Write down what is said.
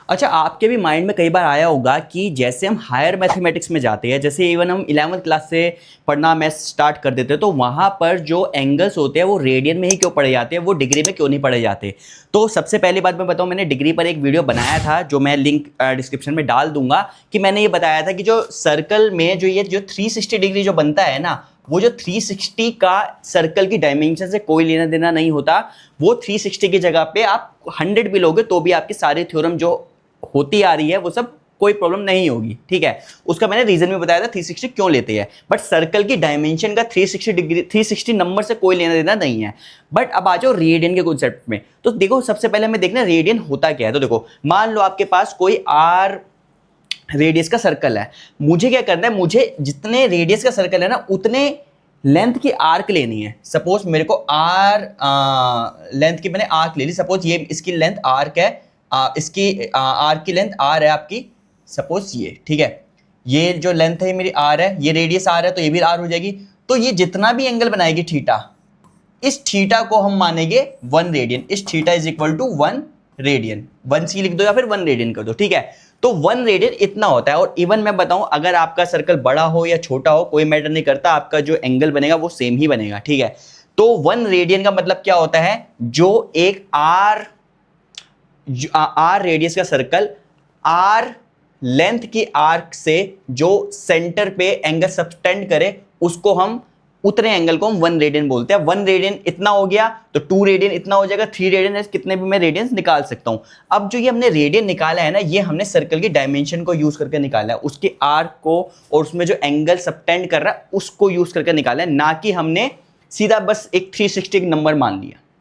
अच्छा, आपके भी माइंड में कई बार आया होगा कि जैसे हम हायर मैथमेटिक्स में जाते हैं, जैसे इवन हम 11वीं क्लास से पढ़ना मैथ्स स्टार्ट कर देते हैं, तो वहाँ पर जो एंगल्स होते हैं वो रेडियन में ही क्यों पढ़े जाते हैं, वो डिग्री में क्यों नहीं पढ़े जाते। तो सबसे पहली बात मैं बताऊँ, मैंने डिग्री पर एक वीडियो बनाया था जो मैं लिंक डिस्क्रिप्शन में डाल दूंगा, कि मैंने ये बताया था कि जो सर्कल में जो 360 डिग्री जो बनता है ना, वो जो 360 का सर्कल की डायमेंशन से कोई लेना देना नहीं होता। वो 360 की जगह पे आप 100 भी लोगे तो भी आपकी सारी थ्योरम जो होती आ रही है वो सब कोई प्रॉब्लम नहीं होगी, ठीक है। उसका मैंने रीजन भी बताया था 360 क्यों लेते हैं, बट सर्कल की डायमेंशन का 360 डिग्री 360 नंबर से कोई लेना देना नहीं है। बट अब आ जाओ रेडियन के कॉन्सेप्ट में, तो देखो सबसे पहले हमें देखना रेडियन होता क्या है। तो देखो, मान लो आपके पास कोई आर रेडियस का सर्कल है, मुझे क्या करना है, मुझे जितने रेडियस का सर्कल है ना उतने लेंथ की आर्क लेनी है। सपोज मेरे को आर लेंथ की मैंने आर्क ले ली, सपोज ये इसकी लेंथ आर्क है, इसकी आर्क की लेंथ आर है आपकी, सपोज ये, ठीक है। ये जो लेंथ है मेरी आर है, ये रेडियस आर है, तो ये भी आर हो जाएगी। तो ये जितना भी एंगल बनाएगी थीटा, इस थीटा को हम मानेंगे 1 रेडियन। इस theta is equal to 1 radian, 1 C लिख दो या फिर 1 रेडियन कर दो, ठीक है। तो 1 रेडियन इतना होता है। और इवन मैं बताऊं, अगर आपका सर्कल बड़ा हो या छोटा हो कोई मैटर नहीं करता, आपका जो एंगल बनेगा वो सेम ही बनेगा, ठीक है। तो 1 रेडियन का मतलब क्या होता है, जो एक आर रेडियस का सर्कल आर लेंथ की आर्क से जो सेंटर पे एंगल सबटेंड करे, उसको हम उतने एंगल को हम 1 रेडियन बोलते हैं। 1 रेडियन इतना हो गया तो 2 रेडियन इतना हो जाएगा, 3 रेडियन, कितने भी मैं रेडियंस निकाल सकता हूं। अब जो ये हमने रेडियन निकाला है ना, ये हमने सर्कल की डायमेंशन को यूज करके निकाला है, उसके आर्क को और उसमें जो एंगल सबटेंड कर रहा है उसको यूज करके निकाला है, ना कि हमने सीधा बस एक 360 नंबर मान लिया।